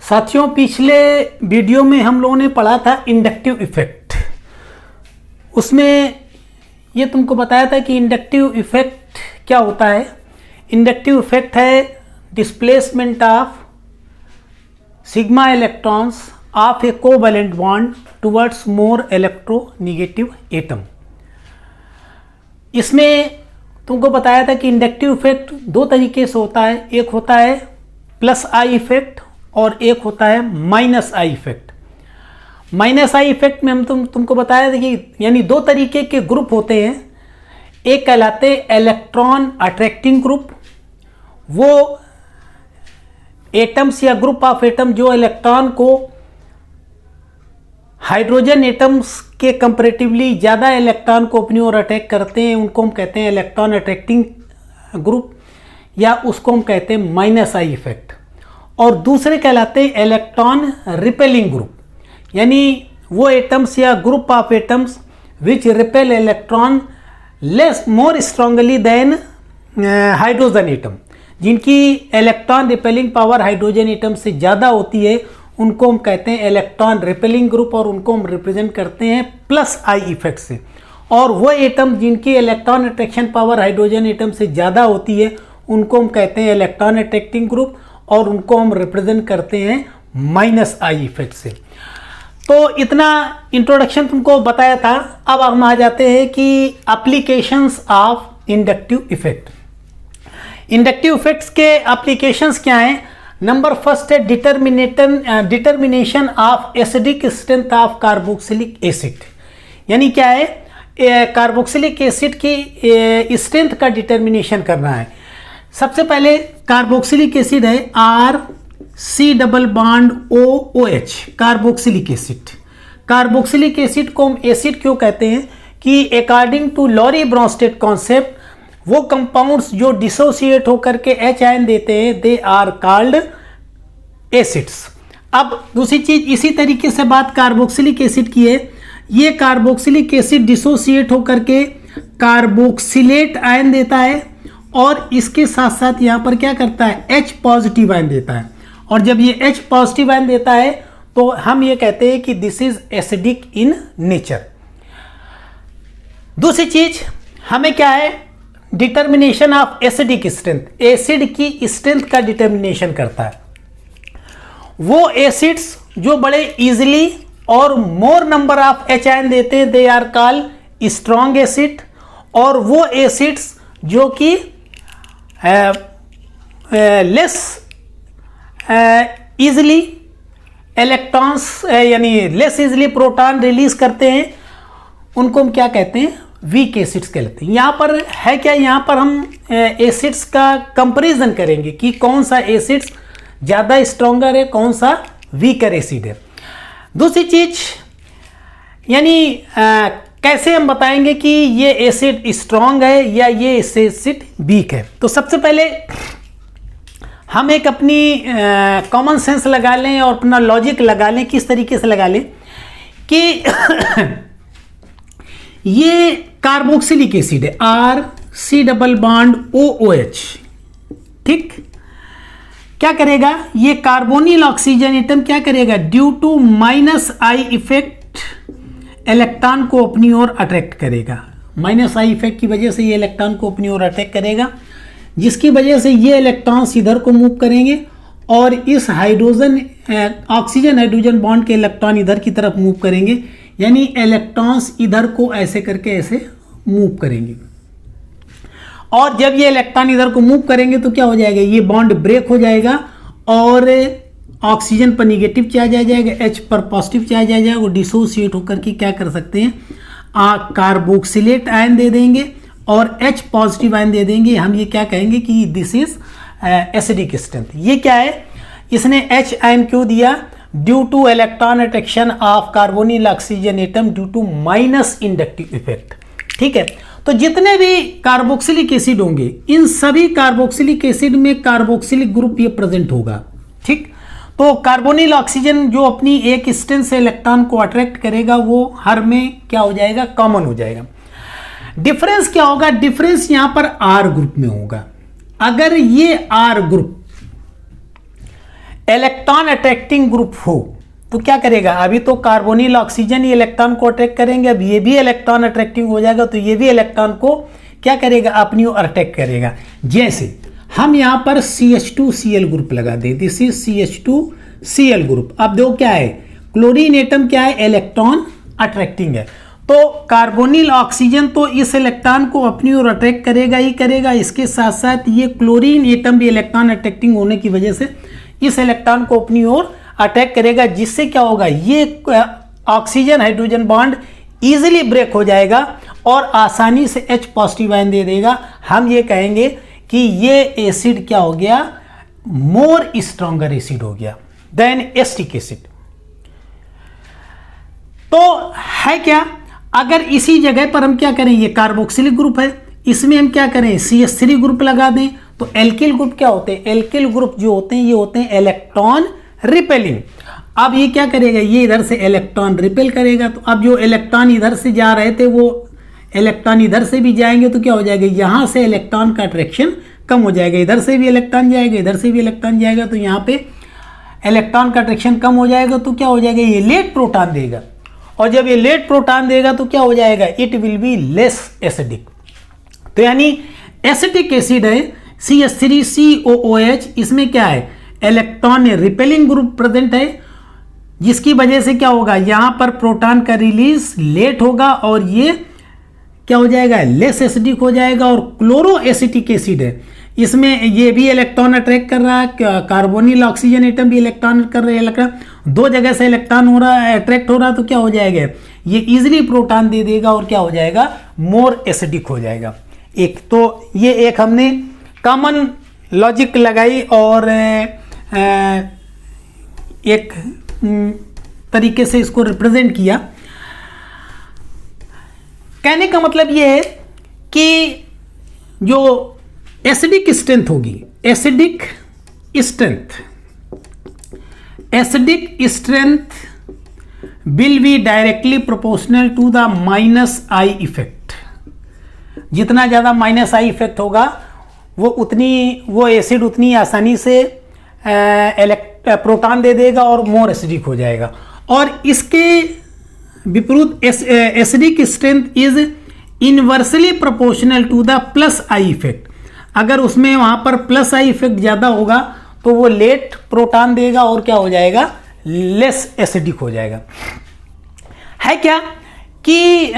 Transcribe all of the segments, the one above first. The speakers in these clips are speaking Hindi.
साथियों, पिछले वीडियो में हम लोगों ने पढ़ा था इंडक्टिव इफेक्ट। उसमें ये तुमको बताया था कि इंडक्टिव इफेक्ट क्या होता है। इंडक्टिव इफेक्ट है displacement of sigma electrons of A covalent bond towards more electronegative atom. इसमें तुमको बताया था कि इंडक्टिव इफेक्ट दो तरीके से होता है, एक होता है प्लस आई इफेक्ट और एक होता है minus I effect. Minus I effect में हम तुमको बताया था कि यानी दो तरीके के ग्रुप होते हैं। एक कहलाते इलेक्ट्रॉन अट्रैक्टिंग ग्रुप, वो एटम्स या ग्रुप ऑफ एटम जो इलेक्ट्रॉन को हाइड्रोजन एटम्स के कंपैरेटिवली ज़्यादा इलेक्ट्रॉन को अपनी ओर अटैक करते हैं, उनको हम कहते हैं इलेक्ट्रॉन अट्रैक्टिंग ग्रुप, या उसको हम कहते हैं माइनस आई इफेक्ट। और दूसरे कहलाते हैं इलेक्ट्रॉन रिपेलिंग ग्रुप, यानी वो एटम्स या group of atoms which repel electron less more strongly than hydrogen atom, जिनकी electron repelling power hydrogen atom से ज़्यादा होती है, उनको हम कहते हैं इलेक्ट्रॉन रिपेलिंग ग्रुप और उनको हम रिप्रेजेंट करते हैं प्लस आई इफेक्ट से। और वो एटम जिनकी electron attraction power hydrogen atom से ज़्यादा होती है, उनको हम कहते हैं इलेक्ट्रॉन अट्रैक्टिंग ग्रुप और उनको हम रिप्रेजेंट करते हैं माइनस आई इफेक्ट से। तो इतना इंट्रोडक्शन तुमको बताया था। अब हम आ जाते हैं कि applications of inductive effect. Inductive effects के एप्लीकेशंस क्या हैं? नंबर फर्स्ट है determination of acidic strength of carboxylic acid. यानी क्या है, कार्बोक्सिलिक एसिड की स्ट्रेंथ का डिटर्मिनेशन करना है। सबसे पहले कार्बोक्सिलिक एसिड है RC∼OH, carboxylic acid. Carboxylic acid को हम एसिड क्यों कहते हैं कि according to Lowry Bronsted concept, वो कंपाउंड्स जो डिसोसिएट होकर के H आयन देते हैं, दे आर कॉल्ड एसिड्स। अब दूसरी चीज, इसी तरीके से बात कार्बोक्सिलिक एसिड की है। ये कार्बोक्सिलिक एसिड डिसोसिएट होकर के कार्बोक्सिलेट आयन देता है और इसके साथ साथ यहाँ पर क्या करता है, H पॉजिटिव आयन देता है। और जब ये H पॉजिटिव आयन देता है तो हम ये कहते हैं कि this is acidic in nature. दूसरी चीज हमें क्या है, determination of acidic strength. Acid की स्ट्रेंथ का डिटर्मिनेशन करता है वो एसिड्स जो बड़े इजीली और more number of H ion देते हैं, they are called strong acid. और वो एसिड्स जो कि लेस इजीली इलेक्ट्रॉन्स यानी लेस इजीली प्रोटॉन रिलीज करते हैं, उनको हम क्या कहते हैं, वीक एसिड्स कहते हैं। यहाँ पर है क्या, यहाँ पर हम एसिड्स का कंपैरिजन करेंगे कि कौन सा एसिड्स ज़्यादा स्ट्रॉन्गर है, कौन सा वीकर एसिड है। दूसरी चीज यानी कैसे हम बताएंगे कि ये एसिड स्ट्रॉन्ग है या ये एसिड वीक है। तो सबसे पहले हम एक अपनी कॉमन सेंस लगा लें और अपना लॉजिक लगा लें। किस तरीके से लगा लें कि ये कार्बोक्सिलिक एसिड है RC∼OH, ठीक। क्या करेगा ये कार्बोनिल ऑक्सीजन एटम, क्या करेगा, due to minus I effect electron को अपनी ओर अट्रैक्ट करेगा। माइनस आई इफेक्ट की वजह से ये इलेक्ट्रॉन को अपनी ओर अट्रैक्ट करेगा, जिसकी वजह से ये इलेक्ट्रॉन्स इधर को मूव करेंगे और इस ऑक्सीजन हाइड्रोजन बॉन्ड के इलेक्ट्रॉन इधर की तरफ मूव करेंगे। यानी इलेक्ट्रॉन्स इधर को ऐसे करके ऐसे मूव करेंगे। और जब ये इलेक्ट्रॉन इधर को मूव करेंगे तो क्या हो जाएगा, ये बॉन्ड ब्रेक हो जाएगा और ऑक्सीजन पर निगेटिव चार्ज आ जाएगा, H पर पॉजिटिव चार्ज आ जाएगा। वो डिसोसिएट होकर के क्या कर सकते हैं, कार्बोक्सिलेट आयन दे देंगे और H पॉजिटिव आयन दे देंगे। हम ये क्या कहेंगे कि दिस इज एसिडिक स्ट्रेंथ। ये क्या है, इसने H आयन क्यों दिया, due to electron attraction of carbonyl oxygen atom due to minus inductive effect, ठीक है। तो जितने भी कार्बोक्सिलिक एसिड होंगे, इन सभी कार्बोक्सिलिक एसिड में कार्बोक्सिलिक ग्रुप ये प्रेजेंट होगा, ठीक। तो कार्बोनिल ऑक्सीजन जो अपनी एक स्ट्रेंथ से इलेक्ट्रॉन को अट्रैक्ट करेगा, वो हर में क्या हो जाएगा, कॉमन हो जाएगा। डिफरेंस क्या होगा, डिफरेंस यहां पर R ग्रुप में होगा। अगर ये R group electron attracting group हो तो क्या करेगा, अभी तो कार्बोनिल ऑक्सीजन ये इलेक्ट्रॉन को अट्रैक्ट करेंगे, अब ये भी इलेक्ट्रॉन अट्रैक्टिंग हो जाएगा तो ये भी इलेक्ट्रॉन को क्या करेगा, अपनी ओर अट्रैक्ट करेगा। जैसे हम यहाँ पर CH2Cl ग्रुप लगा दें, दिस इज CH2Cl ग्रुप। अब देखो क्या है, क्लोरीन एटम क्या है, इलेक्ट्रॉन अट्रैक्टिंग है, तो कार्बोनिल ऑक्सीजन तो इस इलेक्ट्रॉन को अपनी ओर अट्रैक्ट करेगा ही करेगा, इसके साथ साथ ये क्लोरीन एटम भी इलेक्ट्रॉन अट्रैक्टिंग होने की वजह से इस इलेक्ट्रॉन को अपनी ओर अटैक करेगा, जिससे क्या होगा, ये oxygen hydrogen bond easily break हो जाएगा और आसानी से H पॉजिटिव आयन दे देगा। हम ये कहेंगे कि ये एसिड क्या हो गया, मोर स्ट्रॉन्गर एसिड हो गया देन एसिटिक एसिड। तो है क्या, अगर इसी जगह पर हम क्या करें, ये कार्बोक्सिलिक ग्रुप है, इसमें हम क्या करें CH3 ग्रुप लगा दें, तो एल्किल ग्रुप क्या होते हैं, एल्किल ग्रुप जो होते हैं ये होते हैं इलेक्ट्रॉन रिपेलिंग। अब ये क्या करेगा, ये इधर से इलेक्ट्रॉन रिपेल करेगा, तो अब जो इलेक्ट्रॉन इधर से जा रहे थे वो इलेक्ट्रॉन इधर से भी जाएंगे तो क्या हो जाएगा, यहाँ से इलेक्ट्रॉन का अट्रैक्शन कम हो जाएगा, इधर से भी इलेक्ट्रॉन जाएगा, इधर से भी इलेक्ट्रॉन जाएगा, तो यहाँ पे इलेक्ट्रॉन का अट्रैक्शन कम हो जाएगा, तो क्या हो जाएगा, ये लेट प्रोटॉन देगा, और जब ये लेट प्रोटॉन देगा तो क्या हो जाएगा, it will be less acidic. तो यानी एसिटिक एसिड है CH3COOH, इसमें क्या है, इलेक्ट्रॉन रिपेलिंग ग्रुप प्रेजेंट है, जिसकी वजह से क्या होगा, यहां पर प्रोटॉन का रिलीज लेट होगा और ये क्या हो जाएगा, लेस एसिडिक हो जाएगा। और क्लोरो एसिटिक एसिड है, इसमें ये भी इलेक्ट्रॉन अट्रैक्ट कर रहा है, कार्बोनिल ऑक्सीजन एटम भी इलेक्ट्रॉन कर रहे हैं, इलेक्ट्रॉन दो जगह से इलेक्ट्रॉन हो रहा है, अट्रैक्ट हो रहा है, तो क्या हो जाएगा, ये इजीली प्रोटॉन दे देगा और क्या हो जाएगा, मोर एसिडिक हो जाएगा। एक तो ये एक हमने कॉमन लॉजिक लगाई और एक तरीके से इसको रिप्रेजेंट किया। कहने का मतलब ये है कि जो एसिडिक स्ट्रेंथ होगी, acidic strength will be directly proportional to the -I effect. जितना ज़्यादा -I इफेक्ट होगा वो एसिड उतनी आसानी से प्रोटॉन दे देगा और मोर एसिडिक हो जाएगा। और इसके विपरीत acidic strength is inversely proportional to the +I effect. अगर उसमें वहां पर +I इफेक्ट ज़्यादा होगा तो वो लेट प्रोटॉन देगा और क्या हो जाएगा, लेस एसिडिक हो जाएगा। है क्या कि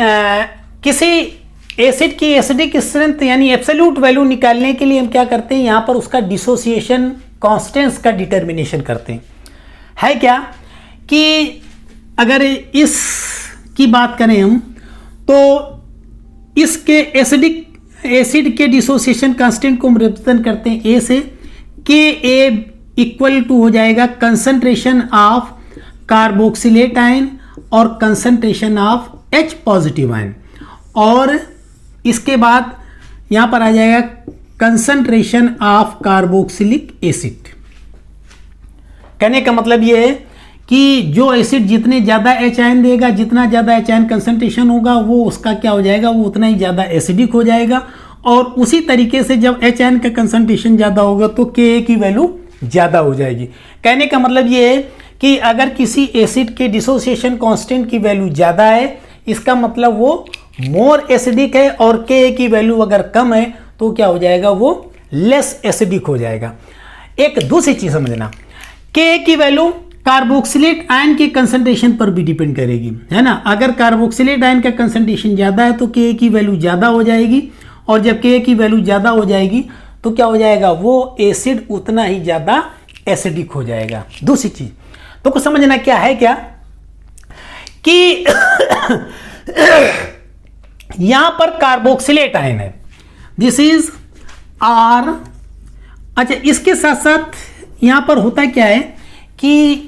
किसी एसिड की एसिडिक स्ट्रेंथ यानी एब्सोल्यूट वैल्यू निकालने के लिए हम क्या करते हैं, यहाँ पर उसका डिसोसिएशन कांस्टेंट्स का डिटर्मिनेशन करते हैं। है क्या कि अगर इस की बात करें हम तो इसके एसिड के डिसोसिएशन कांस्टेंट को हम रिप्रेजेंट करते हैं ए से, Ka इक्वल टू हो जाएगा कंसंट्रेशन ऑफ कार्बोक्सिलेट आयन और concentration of H positive ion, और इसके बाद यहां पर आ जाएगा कंसंट्रेशन ऑफ कार्बोक्सिलिक एसिड। कहने का मतलब यह है कि जो एसिड जितने ज़्यादा H आयन देगा, जितना ज़्यादा H आयन कंसंट्रेशन होगा वो उसका क्या हो जाएगा, वो उतना ही ज़्यादा एसिडिक हो जाएगा। और उसी तरीके से जब H आयन का कंसंट्रेशन ज़्यादा होगा तो Ka की वैल्यू ज़्यादा हो जाएगी। कहने का मतलब ये है कि अगर किसी एसिड के डिसोसिएशन कांस्टेंट की वैल्यू ज़्यादा है, इसका मतलब वो मोर एसिडिक है, और Ka की वैल्यू अगर कम है तो क्या हो जाएगा, वो लेस एसिडिक हो जाएगा। एक दूसरी चीज़ समझना, Ka की वैल्यू कार्बोक्सिलेट आयन के कंसंट्रेशन पर भी डिपेंड करेगी, है ना। अगर कार्बोक्सिलेट आयन का कंसंट्रेशन ज़्यादा है तो Ka की वैल्यू ज़्यादा हो जाएगी, और जब Ka की वैल्यू ज़्यादा हो जाएगी तो क्या हो जाएगा, वो एसिड उतना ही ज़्यादा एसिडिक हो जाएगा। दूसरी चीज़ तो कुछ समझना क्या है, क्या कि यहां पर कार्बोक्सिलेट आयन है, दिस इज R। अच्छा, इसके साथ साथ यहां पर होता क्या है कि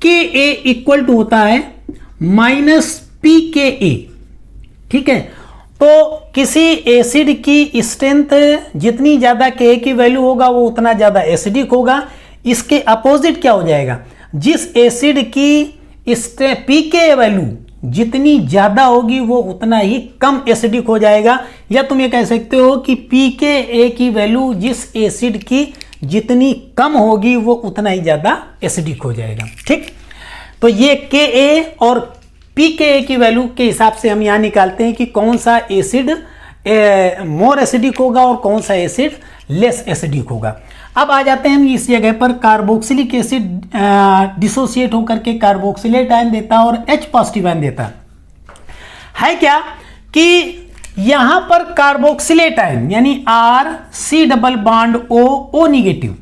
Ka इक्वल टू होता है -pKa, ठीक है। तो किसी एसिड की स्ट्रेंथ जितनी ज़्यादा Ka की वैल्यू होगा वो उतना ज़्यादा एसिडिक होगा। इसके अपोजिट क्या हो जाएगा, जिस एसिड की pK वैल्यू जितनी ज़्यादा होगी वो उतना ही कम एसिडिक हो जाएगा। या तुम ये कह सकते हो कि pKa की वैल्यू जिस एसिड की जितनी कम होगी वो उतना ही ज़्यादा एसिडिक हो जाएगा। ठीक, तो ये Ka और pKa की वैल्यू के हिसाब से हम यहाँ निकालते हैं कि कौन सा एसिड मोर एसिडिक होगा और कौन सा एसिड लेस एसिडिक होगा। अब आ जाते हैं हम इस जगह पर, कार्बोक्सिलिक एसिड डिसोसिएट होकर के कार्बोक्सिलेट आयन देता है और H पॉजिटिव आयन देता है क्या कि यहाँ पर कार्बोक्सिलेट आयन यानी RC double bond O negative,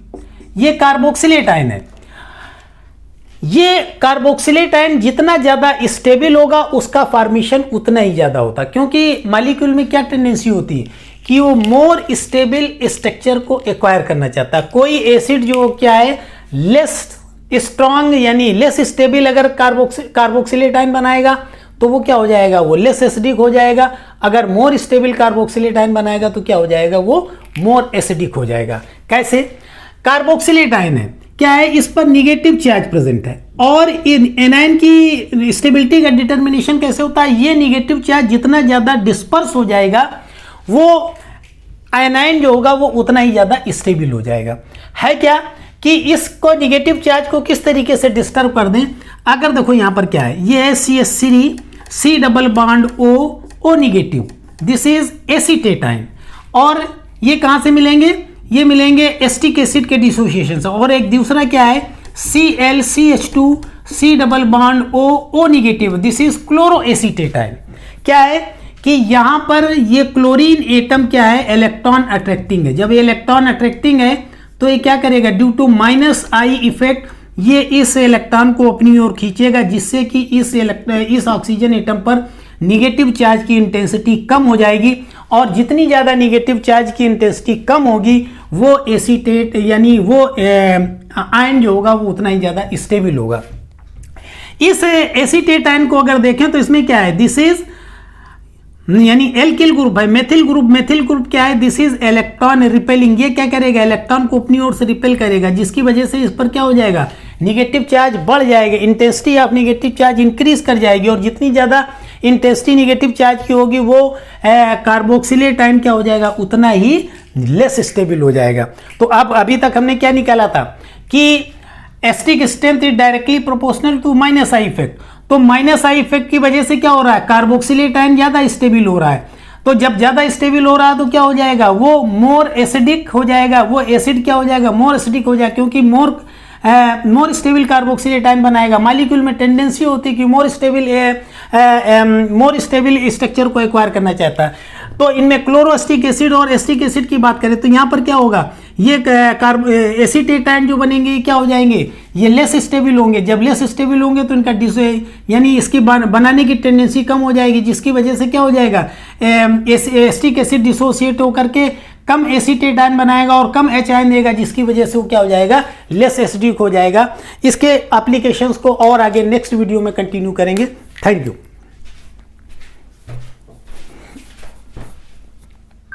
ये कार्बोक्सिलेट आयन है। ये कार्बोक्सिलेट आयन जितना ज़्यादा स्टेबल होगा उसका फॉर्मेशन उतना ही ज़्यादा होता, क्योंकि मॉलिक्यूल में क्या टेंडेंसी होती है कि वो मोर स्टेबल स्ट्रक्चर को एक्वायर करना चाहता है। कोई एसिड जो क्या है लेस स्ट्रॉन्ग यानी लेस स्टेबल अगर कार्बोक्सिलेट आयन बनाएगा तो वो क्या हो जाएगा, वो लेस एसिडिक हो जाएगा। अगर मोर स्टेबल कार्बोक्सिलेट आयन बनाएगा तो क्या हो जाएगा, वो मोर एसिडिक हो जाएगा। कैसे? कार्बोक्सिलेट आयन है क्या है, इस पर निगेटिव चार्ज प्रेजेंट है और एनायन की स्टेबिलिटी का डिटर्मिनेशन कैसे होता है, ये निगेटिव चार्ज जितना ज़्यादा डिस्पर्स हो जाएगा वो आयनाइन जो होगा वो उतना ही ज़्यादा स्टेबल हो जाएगा। है क्या कि इसको निगेटिव चार्ज को किस तरीके से डिस्टर्ब कर दें। अगर देखो यहाँ पर क्या है, ये है CH3 C double bond O negative, this is acetate ion, और ये कहाँ से मिलेंगे, ये मिलेंगे एसिटिक एसिड के डिसोसिएशन से। और एक दूसरा क्या है ClCH2 C double bond O negative, this is chloro acetate ion. क्या है कि यहाँ पर ये क्लोरीन एटम क्या है, इलेक्ट्रॉन अट्रैक्टिंग है। जब ये इलेक्ट्रॉन अट्रैक्टिंग है तो ये क्या करेगा, ड्यू टू -I इफेक्ट ये इस इलेक्ट्रॉन को अपनी ओर खींचेगा, जिससे कि इस ऑक्सीजन एटम पर निगेटिव चार्ज की इंटेंसिटी कम हो जाएगी। और जितनी ज़्यादा निगेटिव चार्ज की इंटेंसिटी कम होगी वो एसीटेट यानी वो आयन जो होगा वो उतना ही ज़्यादा स्टेबल होगा। इस एसीटेट आयन को अगर देखें तो इसमें क्या है, दिस इज यानी एल्किल ग्रुप है, मेथिल ग्रुप क्या है, दिस इज इलेक्ट्रॉन रिपेलिंग। ये क्या करेगा, इलेक्ट्रॉन को अपनी ओर से रिपेल करेगा, जिसकी वजह से इस पर क्या हो जाएगा, निगेटिव चार्ज बढ़ जाएगा, intensity of negative charge increase कर जाएगी। और जितनी ज़्यादा इंटेंसिटी निगेटिव चार्ज की होगी वो कार्बोक्सिलेट आयन क्या हो जाएगा, उतना ही लेस स्टेबल हो जाएगा। तो अब अभी तक हमने क्या निकाला था कि acidic strength is directly proportional to -I effect. तो -I इफेक्ट की वजह से क्या हो रहा है, कार्बोक्सिलेट आयन ज़्यादा स्टेबल हो रहा है। तो जब ज़्यादा स्टेबल हो रहा है तो क्या हो जाएगा, वो मोर एसिडिक हो जाएगा, वो एसिड क्या हो जाएगा, मोर एसिडिक हो जाएगा, क्योंकि मोर स्टेबल कार्बोक्सिलेट आयन बनाएगा। मॉलिक्यूल में टेंडेंसी होती है कि मोर स्टेबल स्ट्रक्चर को एक्वायर करना चाहता है। तो इनमें क्लोरोएसिटिक एसिड और एसिटिक एसिड की बात करें तो यहाँ पर क्या होगा, ये एसीटेट आयन जो बनेंगे क्या हो जाएंगे, ये लेस स्टेबल होंगे। जब लेस स्टेबल होंगे तो इनका यानी इसकी बनाने की टेंडेंसी कम हो जाएगी, जिसकी वजह से क्या हो जाएगा, एसिटिक एसिड डिसोसिएट होकर के कम एसीटेट आयन बनाएगा और कम H आयन देगा, जिसकी वजह से वो क्या हो जाएगा, लेस एसिडिक हो जाएगा। इसके एप्लीकेशंस को और आगे नेक्स्ट वीडियो में कंटिन्यू करेंगे। Thank you.